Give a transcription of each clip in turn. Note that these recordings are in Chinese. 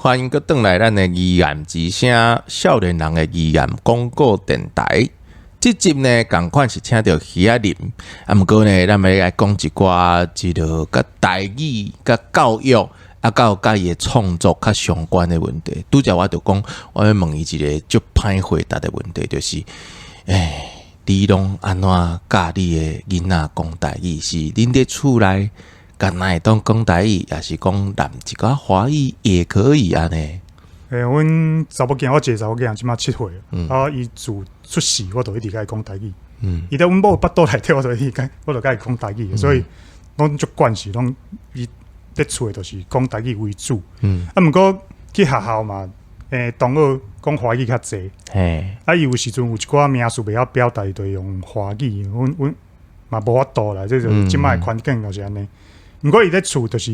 欢迎搁转来咱的语言之声少年人的语言广告电台。这集呢，同款是请到许阿林，毋过呢，咱要来讲一寡即个甲台语、甲教育甲伊的创作较相关的问题。拄则我就讲，我要问伊一个足歹回答的问题，就是，你拢安怎教你的囡仔讲台语？是恁伫厝内？敢若会当讲台语，也是讲南一个华语也可以安尼。阮查某囝，我一个查某囝，即马7岁，伊自出世，我就一直甲伊讲台语。伊在阮某腹肚内底，我就甲伊讲台语，所以拢足惯势，拢伊伫厝就是讲台语为主。毋过去学校嘛，同学讲华语较济。伊有时阵有一寡名词袂晓表达，就用华语。阮嘛无法度啦，这就即摆环境就是安尼。毋过伊在厝就是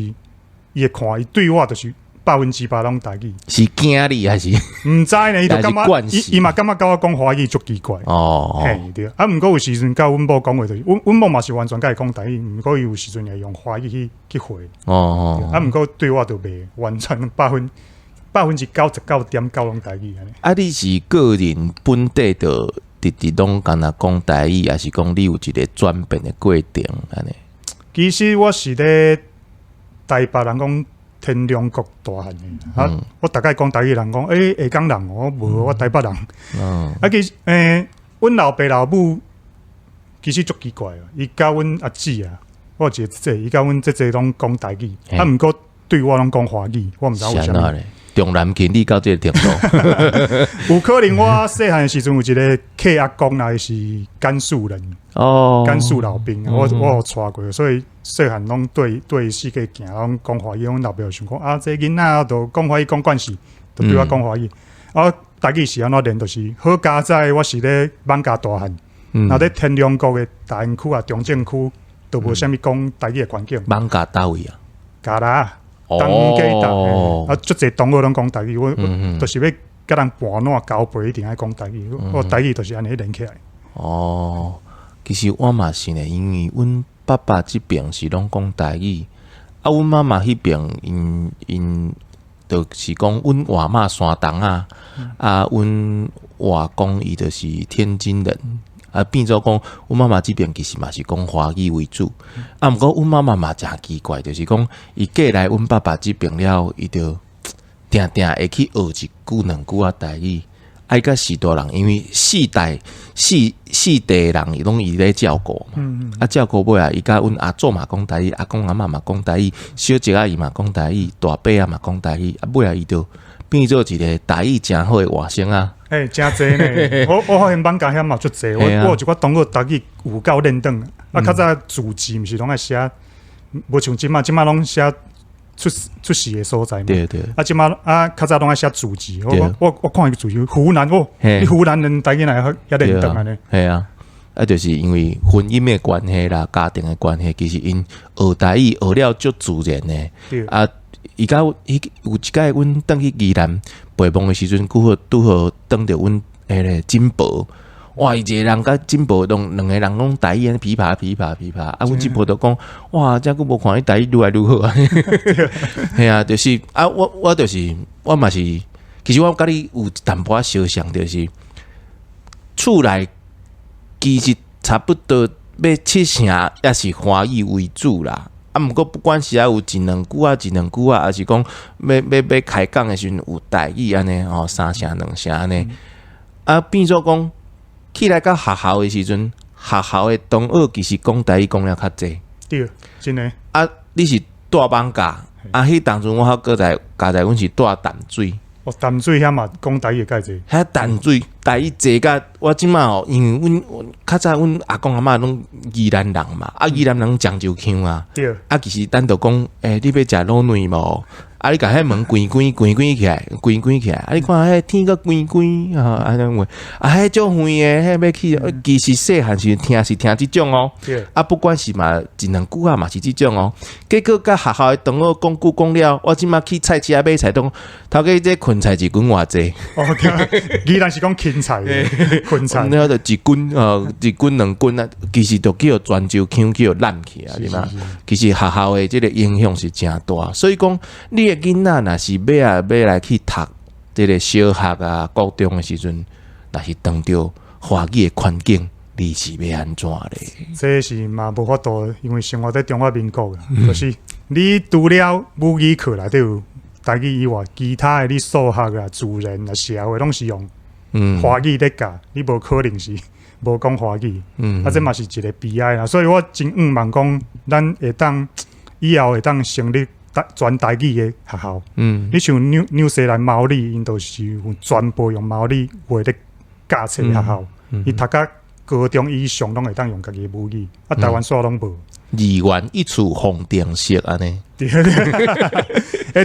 伊会看，伊对我就是100%拢台语。是惊你还是？毋知呢，伊就感觉伊嘛感觉甲我讲华语足奇怪。嘿对。毋过有时阵甲阮某讲话就是，阮某嘛是完全甲伊讲台语，毋过伊有时阵会用华语去回。毋过对我就袂完全99.9%拢台语安尼。你是个人本地就直拢敢若讲台语，还是讲你有一个转变的过程安尼？其实我是咧台北人讲天龙国大汉的，我大概讲台语人讲，下港人哦，无我台北人。其实阮老爸老母其实足奇怪啊，伊甲阮阿姊啊，我有一个姐，伊甲阮姐拢讲台语，毋过对我拢讲华语，我毋知为啥物。重男轻女到这个程度，有可能我细汉的时阵有一个客阿公啦，是甘肃人，甘肃老兵，我有带过，所以细汉拢对世界行，拢讲华语。阮老爸就想讲这囡仔都讲华语讲惯势，就对我讲华语。台语是安怎练？就是好佳在我是咧艋舺大汉，那咧天龙国的大安区啊、中正区，都无啥物讲台语的环境。艋舺倒位啊？加啦。当家大，足侪同学拢讲台语，我就是要甲人盘烂交陪，一定爱讲台语。我台语就是安尼练起来。其实我嘛是呢，因为阮爸爸这边是拢讲台语，阮妈妈迄边因就是讲阮外妈山东啊，阮外公伊就是天津人。变做讲，阮妈妈这边其实嘛是讲华语为主，毋过阮妈妈嘛真奇怪，就是讲伊过来阮爸爸这边了，伊就定会去学一句两句台语，爱甲四大人，因为四代人伊拢伊咧照顾嘛，照顾尾啊，伊甲阮阿祖嘛讲台语，阿公阿嬷嘛讲台语，小姐阿姨嘛讲台语，大伯啊嘛讲台语，尾啊伊就变做一个台语真好的外省啊。真济呢！我发现艋舺遐嘛足济，我有一寡同学台语有够练转。较早字毋是拢爱写，无像即马拢写出世的所在嘛。对。即马较早拢爱写字。我看伊个字，湖南你湖南人台语来遐练转安尼。系啊，就是因为婚姻的关系啦，家庭的关系，其实因学台语学了足自然的。伊有一届阮转去宜兰陪梦的时阵，拄好转着阮金宝，哇！伊一个人甲金宝两个人讲台语，噼啪。阮金宝就讲，哇！遮久无看伊台语愈来愈好啊！系啊，就是我就是我嘛是，其实我甲你有淡薄仔相像，就是厝内其实差不多要70%也是华语为主啦。毋过不管是有一两句啊，还是讲要开讲的时阵有台语安尼3声2声安尼，变做讲起来到学校的时阵，学校的同学其实讲台语讲了较济。对，真诶。你是住艋舺，迄当阵我还搁在阮是住淡水。淡水遐嘛讲台语介济。遐淡水台语济甲我即马因为阮较早阮阿公阿嬷拢宜兰人嘛，宜兰人漳州腔啊。对。其实咱就讲，你要食卤卵无？你甲迄门关起来，你看迄天个关安尼话，迄种远诶，迄要去，其实细汉时听即种哦。不管是嘛一两句嘛是即种哦。结果甲学校诶同学讲句讲了，我即马去菜市买菜，头家这芹菜一斤偌济？宜兰是讲芹菜，芹菜。那就一斤两斤啊，其实就叫泉州腔叫烂去啊，对嘛？其实学校诶这个影响是真大，所以讲你个囡仔若是要来去读这个小学啊、高中的时阵，若是当着华语的环境，你是要安怎咧？这是嘛无法度，因为生活在中华民国啊，就是你除了母语课内底有台语以外，其他的你数学啊、自然啊、社会拢是用华语在教，你无可能是无讲华语。这嘛是一个悲哀啦。所以我真望讲，咱会当以后会当成立全台语的学校。你像纽西兰毛利，因都是有全部用毛利话咧教册学校，伊读到高中以上拢会当用家己母语，台湾所拢无。二元一处红电式安尼。听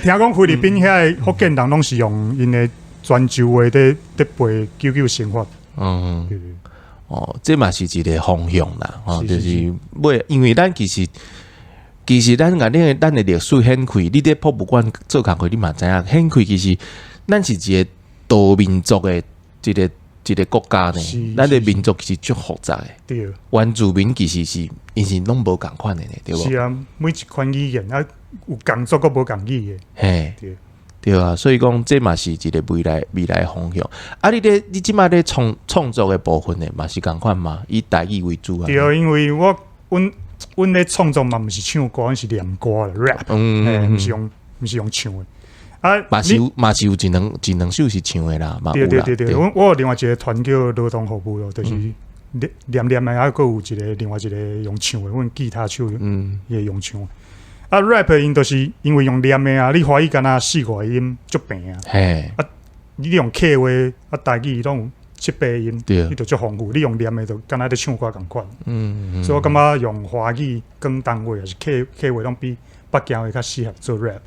讲菲律宾遐福建人拢是用因的泉州话在背99生活。这嘛是一个方向啦，就是因为咱其实咱的历史显开，你在博物馆做工课，你嘛知影显开其实咱是一个多民族的一个国家呢。咱的民族其实足复杂的，对，原住民其实是因是拢无共款的呢，对无？是啊，每一款语言有共族，阁无共语的。嘿，对啊，所以讲这嘛是一个未来方向。你即摆咧创作的部分呢，嘛是共款嘛，以台语为主啊。对，因为阮咧创作嘛，毋是唱歌，阮是念歌啦 ，rap，毋是用唱的。嘛是有一两首是唱的啦，嘛有啦。对，我有另外一个团叫劳动服务咯，就是念的，还佫有另外一个用唱的，阮吉他手也用唱的。rap 因就是因为用念的啊，你华语敢若4、5个音足平啊。你用客话台语拢有7、8音，你就足丰富。你用念的就敢若咧唱歌共款。所以我感觉用华语广东话还是客话拢比北京话较适合做 rap。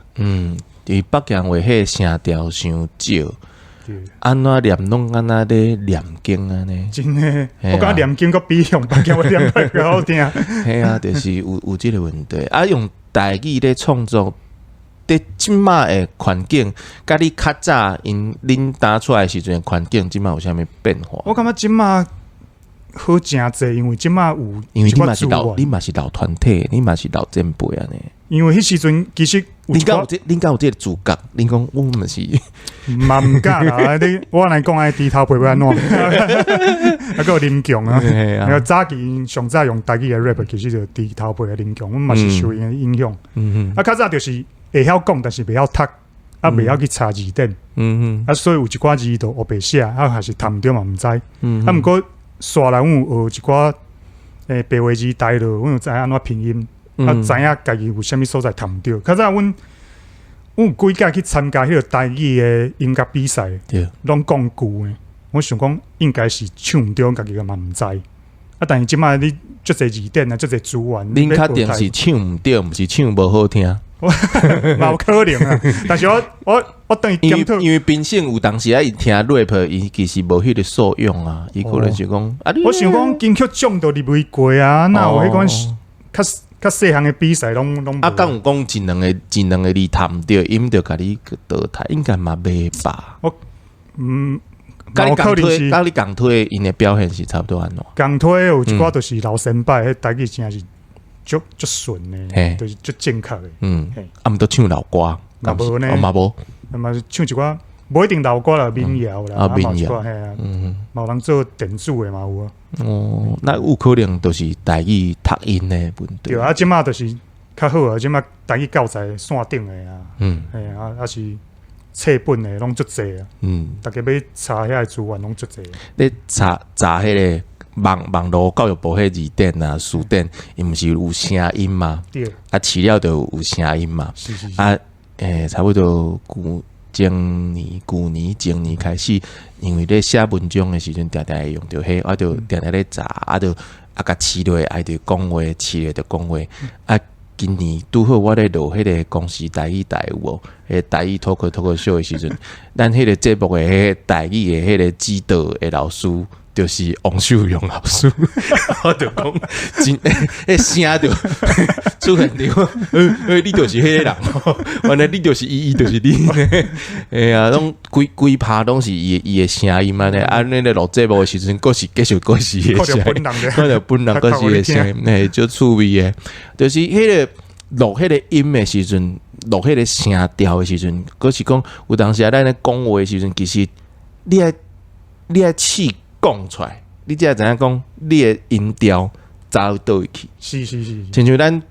伫北京话迄个声调伤少，安怎念拢安那咧念经安尼。真诶，我感觉念经阁比用北京话念得较好听。系啊，就是有即个问题。用台语咧创作，伫即马诶环境，甲你较早恁打出来时阵诶环境，即马有啥物变化？我感觉即马好真济，因为即马有，因为你嘛是老团体，你嘛是老前辈安尼。因为迄时阵其实恁敢有即个主角？恁讲我们是嘛毋敢啦！我来讲，低头陪要安怎？还有林强啊，早期上早用台语的 rap， 其实就低头陪的林强，我嘛是受因的影响。较早就是会晓讲，但是袂晓读，袂晓去查字典。所以有一寡字都学袂写，还是读毋着嘛毋知。毋过刷来阮有学一寡白话字带落，阮有知影安怎拼音。知影家己有啥物所在读毋着。较早阮有几届去参加迄个台语的音乐比赛，拢讲句诶。我想讲应该是唱毋着，家己个嘛毋知。但是即摆你足侪字典啊，足侪资源。恁确定是唱毋着，毋是唱无好听？嘛有可能啊。但是我等于检讨，因为评审有当时伊听 rap， 伊其实无迄个素养啊。伊可能是讲我想讲金曲奖都入围过啊，那有迄款较细项的比赛拢敢有讲一两个字谈着，因着甲你淘汰，应该嘛袂吧？甲你共推因的表现是差不多安怎？共推有一寡就是老先辈，迄台语真是足顺的，就是足正确的。毋都唱老歌，无呢？嘛无，嘛唱一寡。无一定老歌啦，民谣啦，民谣，嘛有人做电子的嘛有啊。那有可能都是台语读音的问题。对啊，即马就是较好啊，即马台语教材线顶的啊，还是册本的拢足济啊。大家要查遐资源拢足济。你查迄个网络教育部迄字典啊、书典，伊毋是有声音嘛？对。饲料就有声音嘛？是。差不多前年开始，因为咧写文章的时阵，常常会用到迄，我就常常咧查，就甲饲落，就讲话，饲落就讲话。今年拄好我咧录迄个公司台语台有无？迄台语脱口秀的时阵，咱迄个节目的迄个台语的迄个指导的老师。就是王秀荣老师，我就讲，声就出现着，你就是迄个人，原来你就是伊就是你，拢规拍拢是伊的声音嘛呢，那个录节目的时阵，佫是继续佫是伊的声音，看着本人佫是伊的声音，就趣味的，就是迄个录迄个音的时阵，录迄个声调的时阵，佫是讲有当时啊，咱咧讲话的时阵，其实你爱气讲出来，你才会知影讲你的音调走到倒位去。是，亲像咱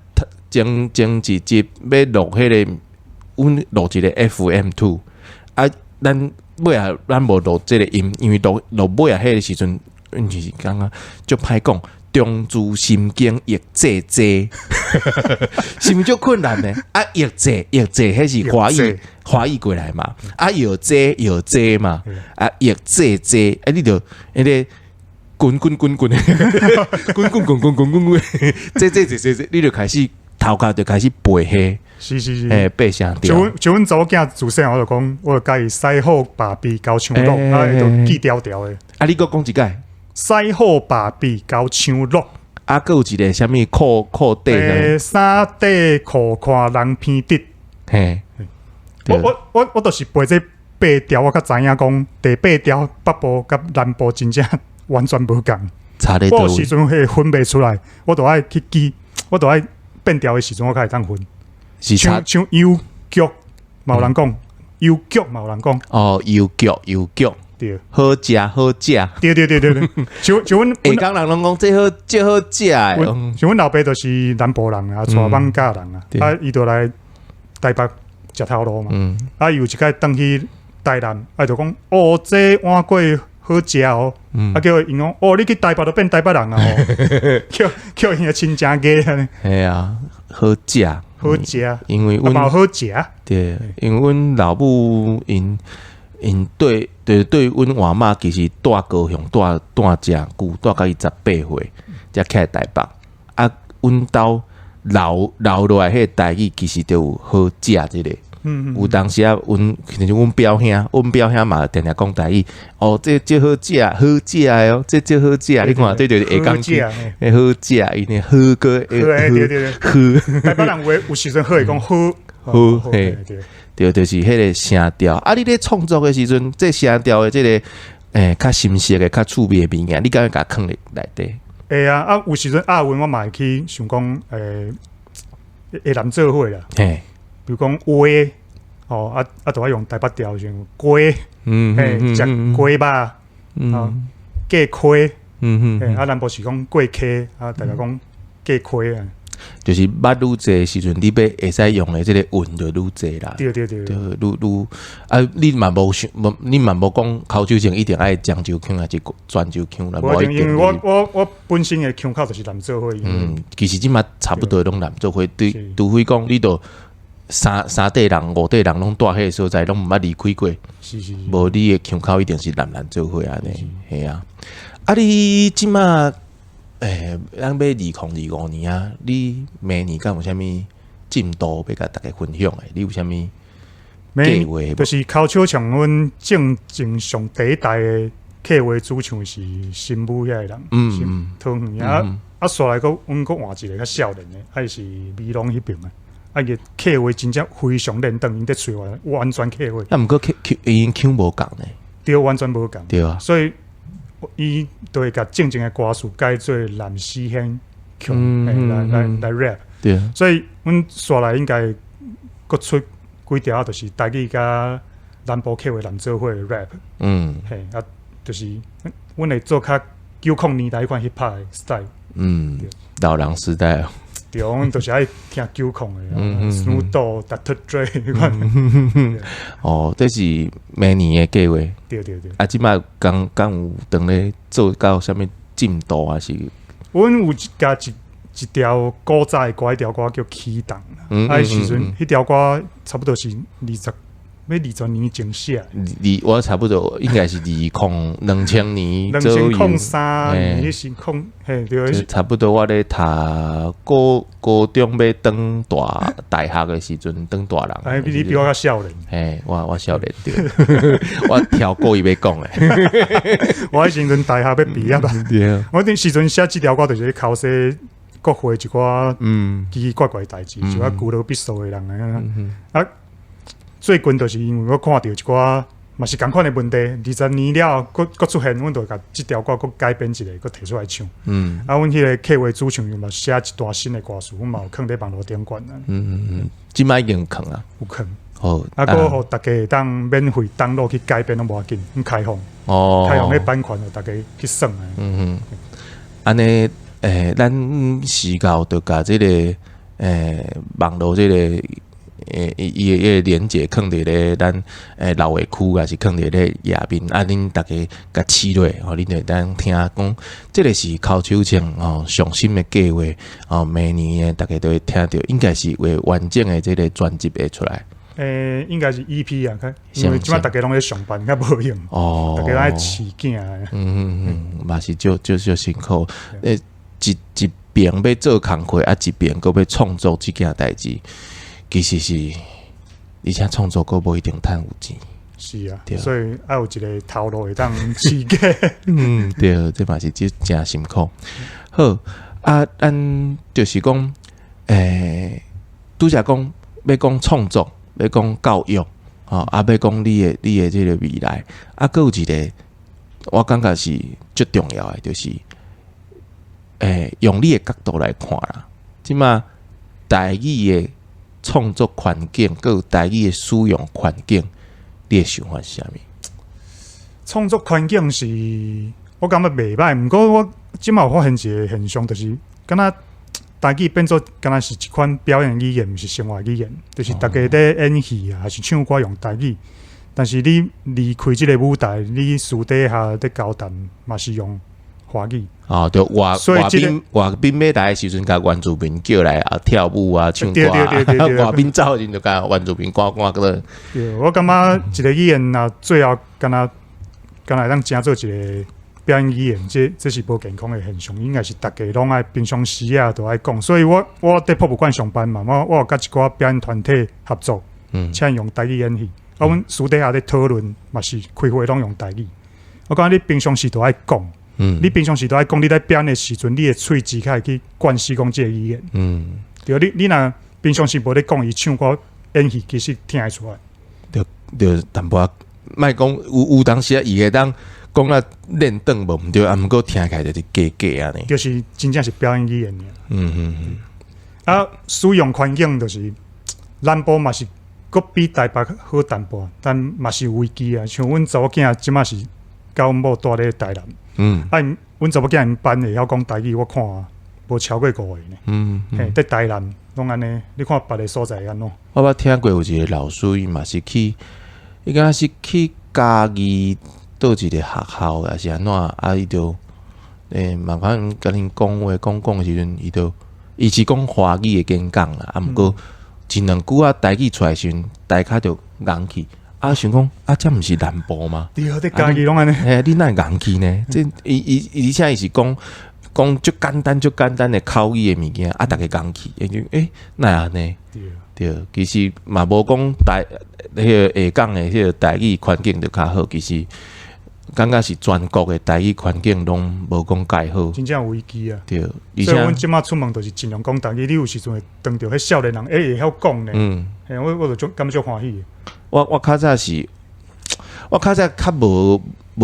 前一集要录迄个，阮录一个 FM2， 啊，咱尾啊，咱无录即个音，因为录尾啊，迄个时阵，就是刚刚就歹讲。中珠心经译济济，是毋是足困难呢？啊，译济，迄是华语过来嘛？啊，译济嘛？啊，译济，啊，你就迄个滚，济，你就开始头壳就开始背迄。是，背声调。就阮查某囝自细我就讲，我就甲伊西好把臂交唱落，啊，就记调调的。啊，你搁讲一解？西好把臂交唱落，啊，还有一个什么裤底？衫底裤看人偏直。嘿，我就是背这八条，我较知影讲第八条北部甲南部真正完全无共。差咧多。我有时阵迄分袂出来，我都爱去记，我都爱变调的时阵，我开始当分。是唱邮局，嘛有人讲邮局，嘛有人讲。哦，邮局。对，好食。对，就阮下港人拢讲这好食诶。像阮老爸就是南部人啊，带网家人啊，啊，伊就来台北食头路嘛。啊，有一摆登去台南，啊，就讲哦，这碗粿好食哦。啊，叫因讲哦，你去台北就变台北人啊，叫因个亲情家。系啊，好食，因为阮好食。对，因为阮老母因对阮外妈其实住高雄住诚久，住到伊18岁才起来台北。啊，阮兜留落来迄个台语其实就有好食即个。有当时啊，像阮表兄嘛，定讲台语。哦，这好食诶哦，这好食。你看，这就是下港句，好食，因为好个好。台北人有时阵好会讲好，嘿。对，就是迄个声调。啊，你咧创作的时阵，这声调的这个较深色的、较趣味的物件，你敢甲放内底？会啊，啊有时阵阿文我嘛会去想讲，会难做伙啦。嘿，比如讲粿，哦啊，都爱用台北调，像粿，食粿吧，啊，鸡亏，啊，南部是讲过溪，啊，大家讲鸡亏啊。就是捌愈济时阵，你要会使用的即个韵就愈济啦。对，愈啊！你嘛无想，你嘛无讲口手声一定爱漳州腔还是泉州腔啦。无一定，因为我本身的腔口就是南做伙。其实即嘛差不多拢南做伙，除非讲你都三地人、五地人拢住迄个所在，拢毋捌离开过。是，无你的腔口一定是南做伙安尼，系啊。啊，你即嘛？咱要2025年啊，你明年敢有啥物进度要甲大家分享诶？你有啥物计划？就是口手像阮正上第一代诶客话主唱是新武遐个人，汤圆啊，煞来个阮佫换一个较少年诶，还是美容迄边诶，啊个客话真正非常认同，因在吹完全客话。啊，毋过因腔无共呢？对，完全无共。对啊，所以。伊都会甲正经的歌词改做南西乡腔来 rap， 对，所以阮刷来应该各出几条，就是台语甲南部客话南做伙 rap， 嘿啊，就是阮会做较90年代迄款 hip hop 的 style， 老人时代哦。对，阮就是爱听90的，Snoop Dogg、Dr. Dre 迄款。哦，这是明年的计划。对。啊，即摆刚有当咧做到啥物进度还是？阮有加一条古早的歌，一条歌叫《启动》。啊，时阵迄条歌差不多是20年前写。我差不多应该是2000年左右。2003年迄时嘿对。差不多我咧读高中要当大学的时阵，当大人。哎，你比我较少年。嘿，我少年对。我跳过伊要讲诶。我迄时阵大学要毕业啦。我迄时阵写即条歌，就是考试国会一寡奇奇怪怪代志，就孤陋必受的人啊。最近就是因为我看到一寡嘛是共款的问题，20年了，佫出现，阮就甲即条歌佫改编一个，佫摕出来唱。阮迄个客话主唱又嘛写一段新的歌词，阮嘛有放伫网络顶管啊。即摆已经放啊，有放。好，佫互大家当免费登录去改编拢无要紧，开放。开放的版权，互大家去耍啊。安尼，咱时候就甲即个网络即个。伊个连接放伫咧咱老话区，也是放伫咧页面。恁大家甲试落，恁就当听讲，即个是口手唱上新的计划。明年大家都会听到，应该是会完整的即个专辑会出来。应该是 EP 啊，因为即摆大家拢咧上班，较无用。大家拢咧饲囝。嘛是就辛苦。一边要做工课，一边佫要创作即件代志。其实是，而且创作佫无一定趁有钱。是啊，所以要有一个头路会当刺激。对，这嘛是真辛苦。好咱就是讲，拄则讲要讲创作，要讲教育，要讲你的这个未来，佫有一个，我感觉是最重要的，就是用你的角度来看啦。即嘛台语的创作环境，佮有台语的使用环境，你的想法是啥物？创作环境是，我感觉袂歹。毋过我即马有发现一个现象，就是敢若台语变做敢若是一款表演语言，毋是生活语言。就是大家在演戏啊，还是唱歌用台语，但是你离开即个舞台，你私底下在交谈嘛是用华语。就外宾要来的时阵，甲原住民叫来跳舞啊、唱歌外宾走的时阵就甲原住民赶个。对，我感觉一个语言啊，最后敢若当成做一个表演语言，这是无健康的现象。应该是大家拢爱平常时啊都爱讲。所以我伫博物馆上班嘛，我有甲一寡表演团体合作，请用台语演戏。阮私底下咧讨论嘛是开会拢用台语。我感觉你平常时都爱讲。你平常时都爱讲，你在表演的时阵，你的喙齿开去灌输讲这个语言。对，你若平常时无咧讲，伊唱歌演戏，其实听会出来。就淡薄莫讲有当时伊会当讲啊练转无毋对，毋过听起来就是假安尼。就是真正是表演语言。使用环境就是南部嘛是佫比台北好淡薄，但嘛是有危机啊。像阮查某囝即马是甲阮某住咧台南。阮查某囝因班会晓讲台语，我看无超过5个呢。在台南拢安尼，你看别个所在安怎？我捌听过有一个老师，伊嘛是去，伊敢是去嘉义倒一个学校，还是安怎？伊就慢慢甲恁讲话讲的时阵，伊是讲华语的演讲啦，毋过一两句台语出来时阵，大家就硬去。想讲这毋是南部吗？对，在嘉义拢安尼。你哪会硬去呢？这而且伊是讲足简单的口语的物件，大家硬去，哪安尼？对，其实嘛无讲迄个下港的迄个台语环境就较好，其实感觉是全国的台语环境拢无讲介好，真正有危机啊！对，所以阮即马出门就是尽量讲台语，你有时阵会碰到迄少年人，会晓讲呢。我就感觉欢喜。我较早较无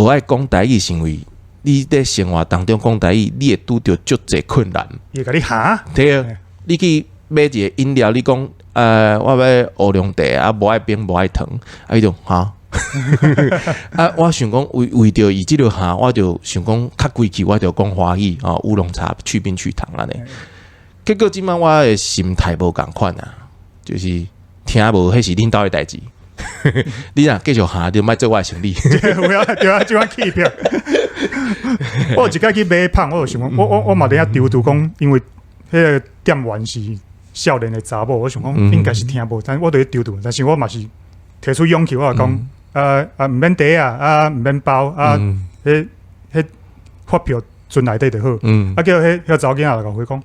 爱讲台语，是因为你在生活当中讲台语，你会拄着足侪困难。伊甲你哈？对啊，你去买一个饮料，你讲我要乌龙茶无爱冰无爱糖，伊就哈。我想讲为着伊即个哈，我就想讲较规矩，我就讲华语乌龙茶去冰去糖安尼。结果即摆我的心态无共款啊，就是听无，迄是恁兜的代志。你若继续下，就莫做我的生理。对啊，就我弃票。我有一摆去买胖，我就想讲，我嘛伫遐丢讲，因为迄个店员是少年的查某，我想讲应该是听无，但我伫丢，但是我嘛是提出勇气，我讲毋免茶啊，毋免包啊，迄发票存内底就好。叫迄查某囝仔甲我讲，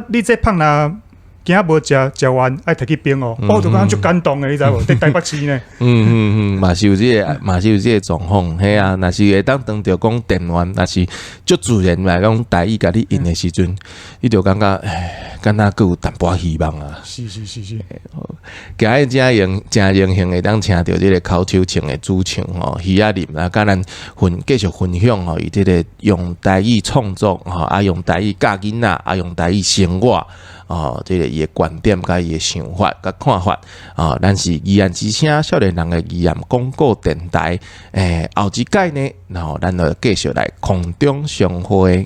你这胖啦。今仔无食完爱摕去冰哦，我就感觉足感动诶，你知无？伫台北市呢，嘛是有即个状况，嘿啊，若是会当当着讲电话，若是足自然来讲台语甲你应诶时阵，你就感觉敢若佫有淡薄希望啊。是。今日真荣幸会当请到即个口手唱诶主唱吼，徐亚林啊，甲咱继续分享吼，伊即个用台语创作吼，啊用台语教囡仔，啊用台语生活。这个伊诶观点、甲伊诶想法、甲看法咱是宜兰之声少年人诶宜兰广播电台，后一届呢，然后咱就继续来空中相会。